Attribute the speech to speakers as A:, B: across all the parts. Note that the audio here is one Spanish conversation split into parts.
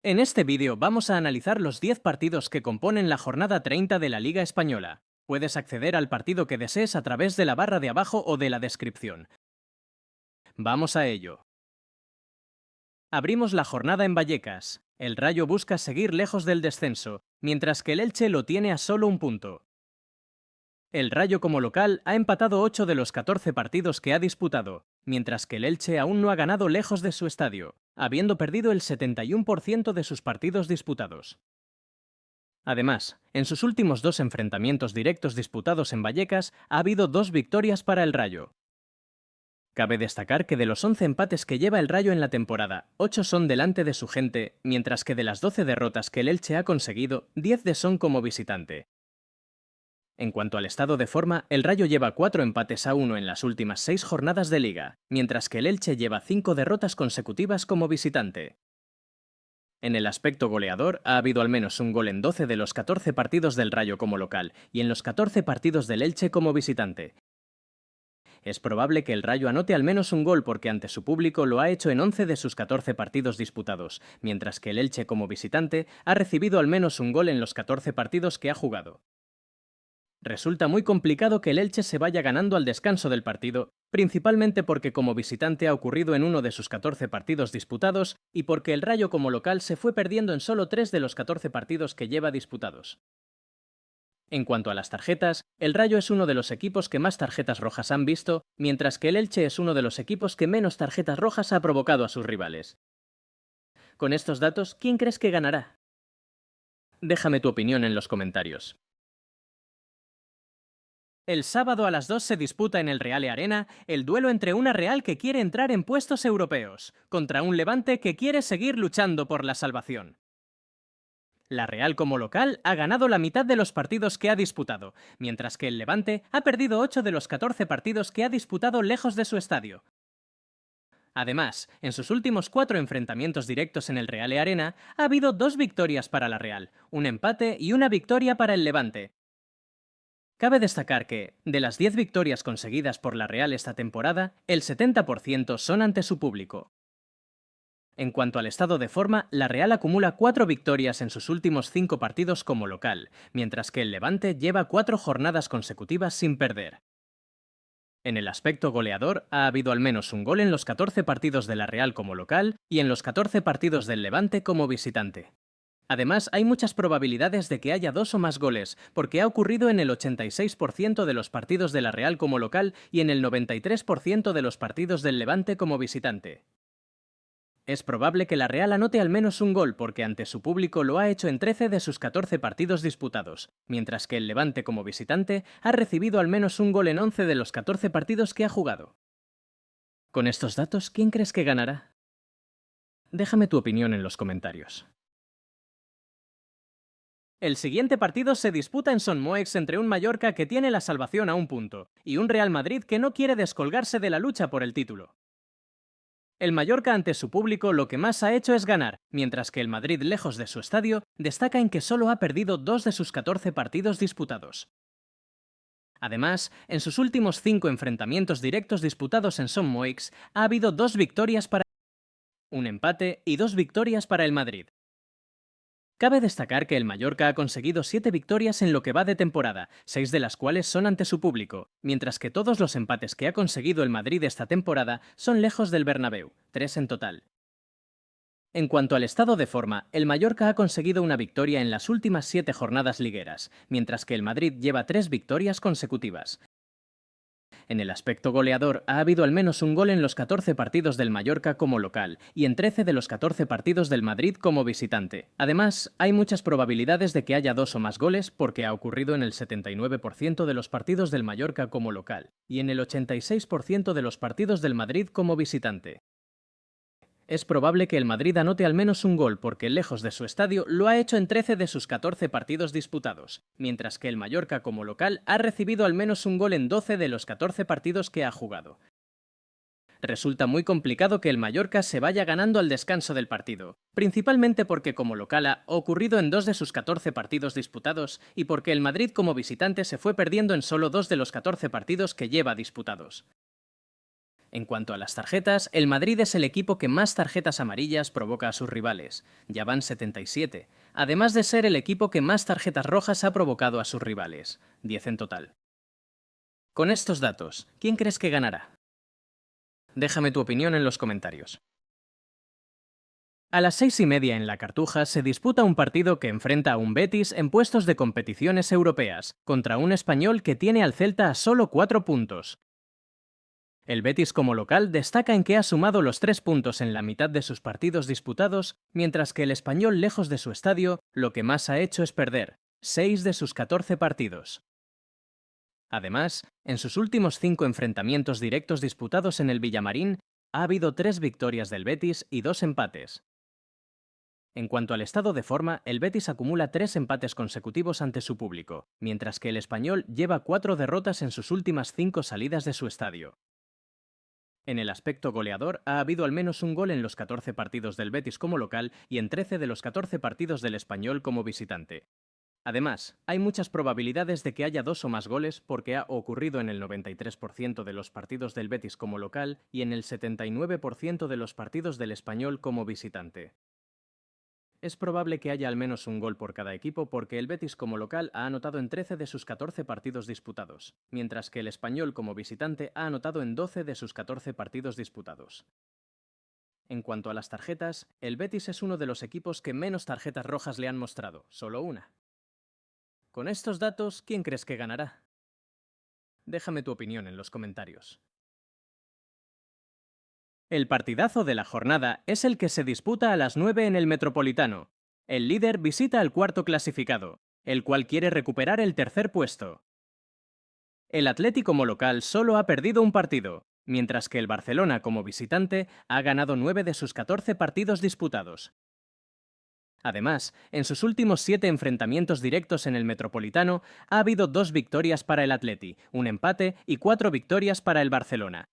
A: En este vídeo vamos a analizar los 10 partidos que componen la jornada 30 de la Liga Española. Puedes acceder al partido que desees a través de la barra de abajo o de la descripción. Vamos a ello. Abrimos la jornada en Vallecas. El Rayo busca seguir lejos del descenso, mientras que el Elche lo tiene a solo un punto. El Rayo como local ha empatado 8 de los 14 partidos que ha disputado, mientras que el Elche aún no ha ganado lejos de su estadio, habiendo perdido el 71% de sus partidos disputados. Además, en sus últimos 2 enfrentamientos directos disputados en Vallecas ha habido 2 victorias para el Rayo. Cabe destacar que de los 11 empates que lleva el Rayo en la temporada, 8 son delante de su gente, mientras que de las 12 derrotas que el Elche ha conseguido, 10 son como visitante. En cuanto al estado de forma, el Rayo lleva 4 empates a 1 en las últimas 6 jornadas de liga, mientras que el Elche lleva 5 derrotas consecutivas como visitante. En el aspecto goleador, ha habido al menos un gol en 12 de los 14 partidos del Rayo como local y en los 14 partidos del Elche como visitante. Es probable que el Rayo anote al menos un gol porque ante su público lo ha hecho en 11 de sus 14 partidos disputados, mientras que el Elche como visitante ha recibido al menos un gol en los 14 partidos que ha jugado. Resulta muy complicado que el Elche se vaya ganando al descanso del partido, principalmente porque como visitante ha ocurrido en uno de sus 14 partidos disputados y porque el Rayo como local se fue perdiendo en solo 3 de los 14 partidos que lleva disputados. En cuanto a las tarjetas, el Rayo es uno de los equipos que más tarjetas rojas han visto, mientras que el Elche es uno de los equipos que menos tarjetas rojas ha provocado a sus rivales. Con estos datos, ¿quién crees que ganará? Déjame tu opinión en los comentarios. El sábado a las 2 se disputa en el Reale Arena el duelo entre una Real que quiere entrar en puestos europeos, contra un Levante que quiere seguir luchando por la salvación. La Real como local ha ganado la mitad de los partidos que ha disputado, mientras que el Levante ha perdido 8 de los 14 partidos que ha disputado lejos de su estadio. Además, en sus últimos 4 enfrentamientos directos en el Reale Arena ha habido 2 victorias para la Real, un empate y una victoria para el Levante. Cabe destacar que, de las 10 victorias conseguidas por la Real esta temporada, el 70% son ante su público. En cuanto al estado de forma, la Real acumula 4 victorias en sus últimos 5 partidos como local, mientras que el Levante lleva 4 jornadas consecutivas sin perder. En el aspecto goleador, ha habido al menos un gol en los 14 partidos de la Real como local y en los 14 partidos del Levante como visitante. Además, hay muchas probabilidades de que haya 2 o más goles, porque ha ocurrido en el 86% de los partidos de la Real como local y en el 93% de los partidos del Levante como visitante. Es probable que la Real anote al menos un gol porque ante su público lo ha hecho en 13 de sus 14 partidos disputados, mientras que el Levante como visitante ha recibido al menos un gol en 11 de los 14 partidos que ha jugado. Con estos datos, ¿quién crees que ganará? Déjame tu opinión en los comentarios. El siguiente partido se disputa en Son Moix entre un Mallorca que tiene la salvación a un punto y un Real Madrid que no quiere descolgarse de la lucha por el título. El Mallorca ante su público lo que más ha hecho es ganar, mientras que el Madrid lejos de su estadio destaca en que solo ha perdido 2 de sus 14 partidos disputados. Además, en sus últimos 5 enfrentamientos directos disputados en Son Moix ha habido 2 victorias para un empate y 2 victorias para el Madrid. Cabe destacar que el Mallorca ha conseguido 7 victorias en lo que va de temporada, 6 de las cuales son ante su público, mientras que todos los empates que ha conseguido el Madrid esta temporada son lejos del Bernabéu, 3 en total. En cuanto al estado de forma, el Mallorca ha conseguido una victoria en las últimas 7 jornadas ligueras, mientras que el Madrid lleva 3 victorias consecutivas. En el aspecto goleador, ha habido al menos un gol en los 14 partidos del Mallorca como local y en 13 de los 14 partidos del Madrid como visitante. Además, hay muchas probabilidades de que haya 2 o más goles porque ha ocurrido en el 79% de los partidos del Mallorca como local y en el 86% de los partidos del Madrid como visitante. Es probable que el Madrid anote al menos un gol porque lejos de su estadio lo ha hecho en 13 de sus 14 partidos disputados, mientras que el Mallorca como local ha recibido al menos un gol en 12 de los 14 partidos que ha jugado. Resulta muy complicado que el Mallorca se vaya ganando al descanso del partido, principalmente porque como local ha ocurrido en 2 de sus 14 partidos disputados y porque el Madrid como visitante se fue perdiendo en solo 2 de los 14 partidos que lleva disputados. En cuanto a las tarjetas, el Madrid es el equipo que más tarjetas amarillas provoca a sus rivales, ya van 77, además de ser el equipo que más tarjetas rojas ha provocado a sus rivales, 10 en total. Con estos datos, ¿quién crees que ganará? Déjame tu opinión en los comentarios. A las 6:30 en la Cartuja se disputa un partido que enfrenta a un Betis en puestos de competiciones europeas, contra un Español que tiene al Celta a solo 4 puntos. El Betis como local destaca en que ha sumado los 3 puntos en la mitad de sus partidos disputados, mientras que el Español lejos de su estadio lo que más ha hecho es perder, 6 de sus 14 partidos. Además, en sus últimos 5 enfrentamientos directos disputados en el Villamarín, ha habido 3 victorias del Betis y 2 empates. En cuanto al estado de forma, el Betis acumula 3 empates consecutivos ante su público, mientras que el Español lleva 4 derrotas en sus últimas 5 salidas de su estadio. En el aspecto goleador, ha habido al menos un gol en los 14 partidos del Betis como local y en 13 de los 14 partidos del Español como visitante. Además, hay muchas probabilidades de que haya 2 o más goles porque ha ocurrido en el 93% de los partidos del Betis como local y en el 79% de los partidos del Español como visitante. Es probable que haya al menos un gol por cada equipo porque el Betis como local ha anotado en 13 de sus 14 partidos disputados, mientras que el Español como visitante ha anotado en 12 de sus 14 partidos disputados. En cuanto a las tarjetas, el Betis es uno de los equipos que menos tarjetas rojas le han mostrado, solo una. Con estos datos, ¿quién crees que ganará? Déjame tu opinión en los comentarios. El partidazo de la jornada es el que se disputa a las 9 en el Metropolitano. El líder visita al cuarto clasificado, el cual quiere recuperar el tercer puesto. El Athletic como local solo ha perdido un partido, mientras que el Barcelona como visitante ha ganado 9 de sus 14 partidos disputados. Además, en sus últimos 7 enfrentamientos directos en el Metropolitano ha habido 2 victorias para el Athletic, un empate y 4 victorias para el Barcelona.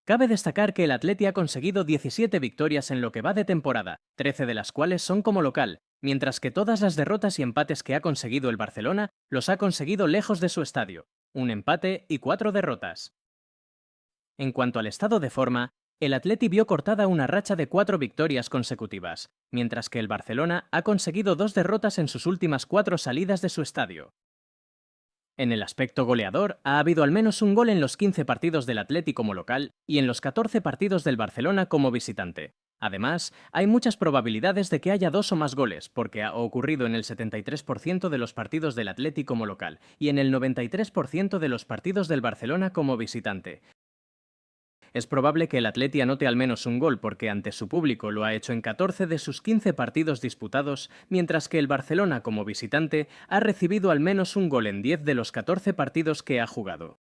A: Cabe destacar que el Atleti ha conseguido 17 victorias en lo que va de temporada, 13 de las cuales son como local, mientras que todas las derrotas y empates que ha conseguido el Barcelona los ha conseguido lejos de su estadio, un empate y 4 derrotas. En cuanto al estado de forma, el Atleti vio cortada una racha de 4 victorias consecutivas, mientras que el Barcelona ha conseguido 2 derrotas en sus últimas 4 salidas de su estadio. En el aspecto goleador, ha habido al menos un gol en los 15 partidos del Atleti como local y en los 14 partidos del Barcelona como visitante. Además, hay muchas probabilidades de que haya 2 o más goles, porque ha ocurrido en el 73% de los partidos del Atleti como local y en el 93% de los partidos del Barcelona como visitante. Es probable que el Atleti anote al menos un gol porque ante su público lo ha hecho en 14 de sus 15 partidos disputados, mientras que el Barcelona como visitante ha recibido al menos un gol en 10 de los 14 partidos que ha jugado.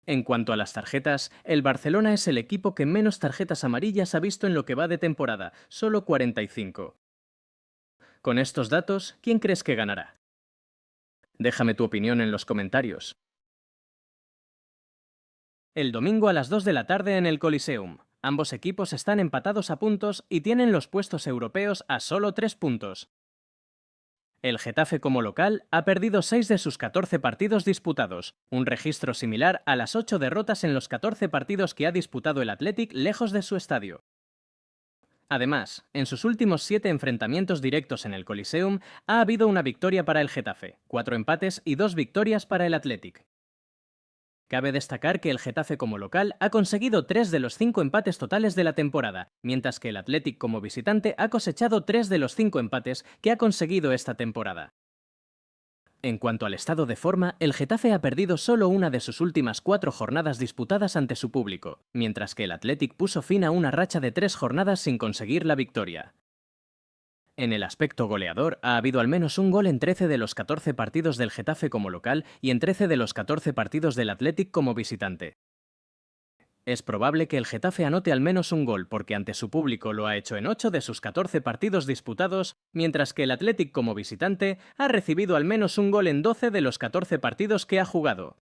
A: En cuanto a las tarjetas, el Barcelona es el equipo que menos tarjetas amarillas ha visto en lo que va de temporada, solo 45. Con estos datos, ¿quién crees que ganará? Déjame tu opinión en los comentarios. El domingo a las 2 de la tarde en el Coliseum. Ambos equipos están empatados a puntos y tienen los puestos europeos a solo 3 puntos. El Getafe como local ha perdido 6 de sus 14 partidos disputados, un registro similar a las 8 derrotas en los 14 partidos que ha disputado el Athletic lejos de su estadio. Además, en sus últimos 7 enfrentamientos directos en el Coliseum ha habido una victoria para el Getafe, 4 empates y 2 victorias para el Athletic. Cabe destacar que el Getafe como local ha conseguido 3 de los 5 empates totales de la temporada, mientras que el Athletic como visitante ha cosechado 3 de los 5 empates que ha conseguido esta temporada. En cuanto al estado de forma, el Getafe ha perdido solo una de sus últimas 4 jornadas disputadas ante su público, mientras que el Athletic puso fin a una racha de 3 jornadas sin conseguir la victoria. En el aspecto goleador, ha habido al menos un gol en 13 de los 14 partidos del Getafe como local y en 13 de los 14 partidos del Athletic como visitante. Es probable que el Getafe anote al menos un gol porque ante su público lo ha hecho en 8 de sus 14 partidos disputados, mientras que el Athletic como visitante ha recibido al menos un gol en 12 de los 14 partidos que ha jugado.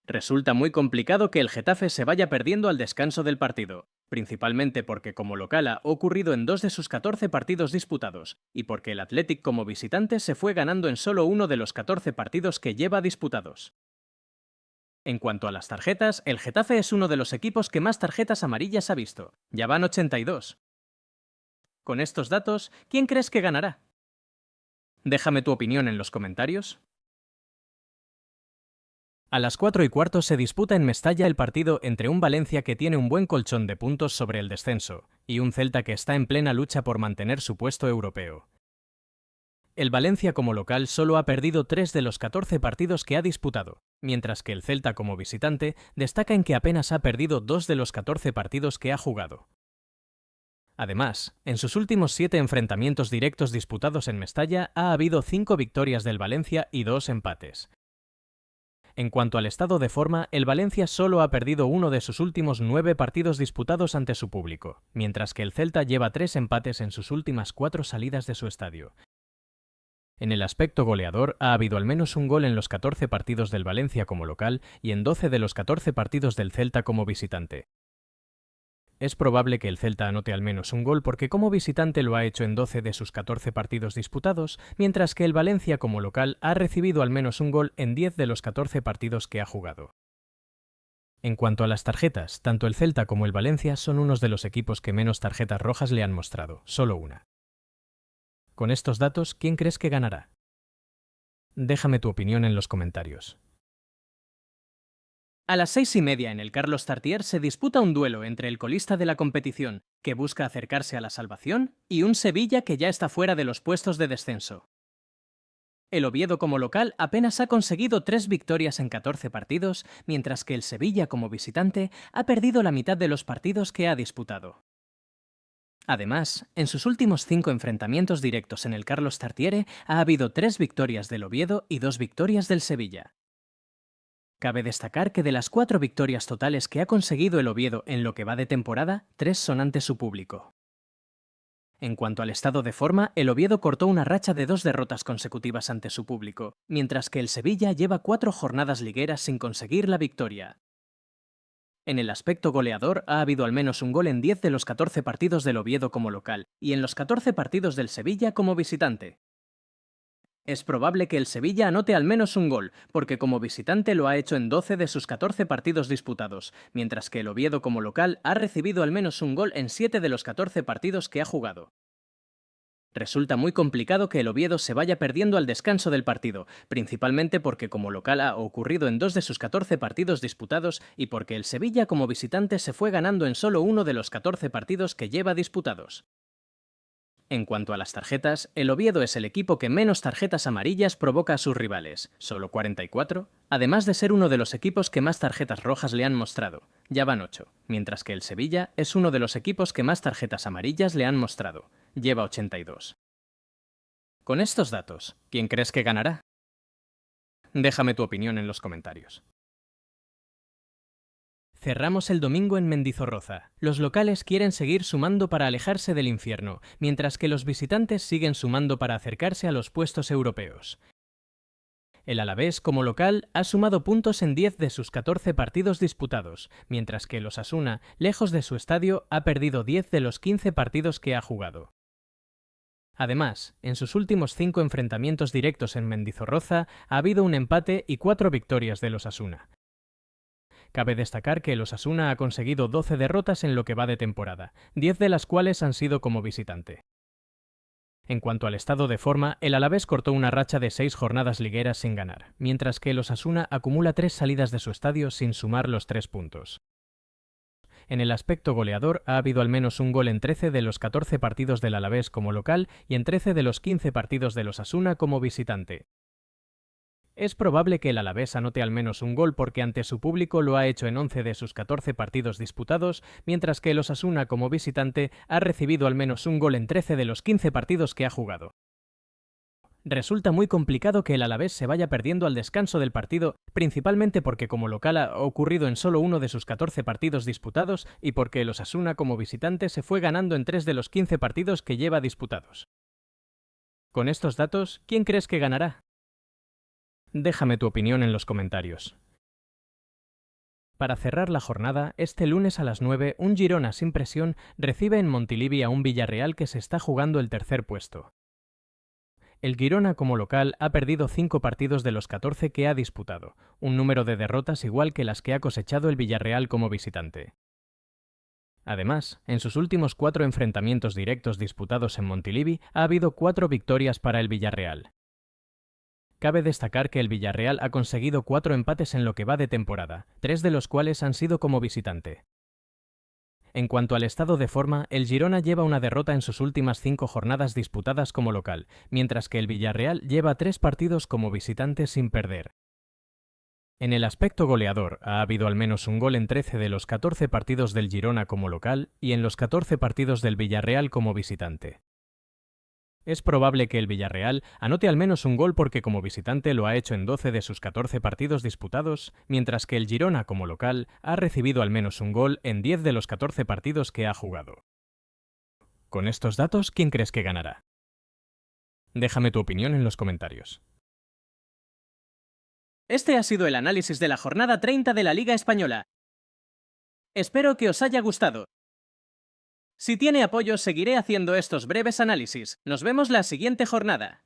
A: Resulta muy complicado que el Getafe se vaya perdiendo al descanso del partido, principalmente porque como local ha ocurrido en 2 de sus 14 partidos disputados, y porque el Athletic como visitante se fue ganando en solo uno de los 14 partidos que lleva disputados. En cuanto a las tarjetas, el Getafe es uno de los equipos que más tarjetas amarillas ha visto. Ya van 82. Con estos datos, ¿quién crees que ganará? Déjame tu opinión en los comentarios. A las 4:15 se disputa en Mestalla el partido entre un Valencia que tiene un buen colchón de puntos sobre el descenso y un Celta que está en plena lucha por mantener su puesto europeo. El Valencia como local solo ha perdido 3 de los 14 partidos que ha disputado, mientras que el Celta como visitante destaca en que apenas ha perdido 2 de los 14 partidos que ha jugado. Además, en sus últimos 7 enfrentamientos directos disputados en Mestalla ha habido 5 victorias del Valencia y 2 empates. En cuanto al estado de forma, el Valencia solo ha perdido uno de sus últimos 9 partidos disputados ante su público, mientras que el Celta lleva 3 empates en sus últimas 4 salidas de su estadio. En el aspecto goleador, ha habido al menos un gol en los 14 partidos del Valencia como local y en 12 de los 14 partidos del Celta como visitante. Es probable que el Celta anote al menos un gol porque como visitante lo ha hecho en 12 de sus 14 partidos disputados, mientras que el Valencia como local ha recibido al menos un gol en 10 de los 14 partidos que ha jugado. En cuanto a las tarjetas, tanto el Celta como el Valencia son unos de los equipos que menos tarjetas rojas le han mostrado, solo una. Con estos datos, ¿quién crees que ganará? Déjame tu opinión en los comentarios. A las 6:30 en el Carlos Tartiere se disputa un duelo entre el colista de la competición, que busca acercarse a la salvación, y un Sevilla que ya está fuera de los puestos de descenso. El Oviedo como local apenas ha conseguido 3 victorias en 14 partidos, mientras que el Sevilla como visitante ha perdido la mitad de los partidos que ha disputado. Además, en sus últimos 5 enfrentamientos directos en el Carlos Tartiere ha habido 3 victorias del Oviedo y 2 victorias del Sevilla. Cabe destacar que de las 4 victorias totales que ha conseguido el Oviedo en lo que va de temporada, 3 son ante su público. En cuanto al estado de forma, el Oviedo cortó una racha de 2 derrotas consecutivas ante su público, mientras que el Sevilla lleva 4 jornadas ligueras sin conseguir la victoria. En el aspecto goleador ha habido al menos un gol en 10 de los 14 partidos del Oviedo como local y en los 14 partidos del Sevilla como visitante. Es probable que el Sevilla anote al menos un gol, porque como visitante lo ha hecho en 12 de sus 14 partidos disputados, mientras que el Oviedo como local ha recibido al menos un gol en 7 de los 14 partidos que ha jugado. Resulta muy complicado que el Oviedo se vaya perdiendo al descanso del partido, principalmente porque como local ha ocurrido en 2 de sus 14 partidos disputados y porque el Sevilla como visitante se fue ganando en solo uno de los 14 partidos que lleva disputados. En cuanto a las tarjetas, el Oviedo es el equipo que menos tarjetas amarillas provoca a sus rivales, solo 44, además de ser uno de los equipos que más tarjetas rojas le han mostrado, ya van 8, mientras que el Sevilla es uno de los equipos que más tarjetas amarillas le han mostrado, lleva 82. Con estos datos, ¿quién crees que ganará? Déjame tu opinión en los comentarios. Cerramos el domingo en Mendizorroza. Los locales quieren seguir sumando para alejarse del infierno, mientras que los visitantes siguen sumando para acercarse a los puestos europeos. El Alavés, como local, ha sumado puntos en 10 de sus 14 partidos disputados, mientras que el Osasuna, lejos de su estadio, ha perdido 10 de los 15 partidos que ha jugado. Además, en sus últimos 5 enfrentamientos directos en Mendizorroza ha habido un empate y 4 victorias del Osasuna. Cabe destacar que el Osasuna ha conseguido 12 derrotas en lo que va de temporada, 10 de las cuales han sido como visitante. En cuanto al estado de forma, el Alavés cortó una racha de 6 jornadas ligueras sin ganar, mientras que el Osasuna acumula 3 salidas de su estadio sin sumar los 3 puntos. En el aspecto goleador ha habido al menos un gol en 13 de los 14 partidos del Alavés como local y en 13 de los 15 partidos del Osasuna como visitante. Es probable que el Alavés anote al menos un gol porque ante su público lo ha hecho en 11 de sus 14 partidos disputados, mientras que el Osasuna como visitante ha recibido al menos un gol en 13 de los 15 partidos que ha jugado. Resulta muy complicado que el Alavés se vaya perdiendo al descanso del partido, principalmente porque como local ha ocurrido en solo uno de sus 14 partidos disputados y porque el Osasuna como visitante se fue ganando en 3 de los 15 partidos que lleva disputados. Con estos datos, ¿quién crees que ganará? Déjame tu opinión en los comentarios. Para cerrar la jornada, este lunes a las 9, un Girona sin presión recibe en Montilivi a un Villarreal que se está jugando el tercer puesto. El Girona como local ha perdido 5 partidos de los 14 que ha disputado, un número de derrotas igual que las que ha cosechado el Villarreal como visitante. Además, en sus últimos 4 enfrentamientos directos disputados en Montilivi ha habido 4 victorias para el Villarreal. Cabe destacar que el Villarreal ha conseguido 4 empates en lo que va de temporada, 3 de los cuales han sido como visitante. En cuanto al estado de forma, el Girona lleva una derrota en sus últimas 5 jornadas disputadas como local, mientras que el Villarreal lleva 3 partidos como visitante sin perder. En el aspecto goleador, ha habido al menos un gol en 13 de los 14 partidos del Girona como local y en los 14 partidos del Villarreal como visitante. Es probable que el Villarreal anote al menos un gol porque como visitante lo ha hecho en 12 de sus 14 partidos disputados, mientras que el Girona como local ha recibido al menos un gol en 10 de los 14 partidos que ha jugado. Con estos datos, ¿quién crees que ganará? Déjame tu opinión en los comentarios. Este ha sido el análisis de la jornada 30 de la Liga Española. Espero que os haya gustado. Si tiene apoyo, seguiré haciendo estos breves análisis. Nos vemos la siguiente jornada.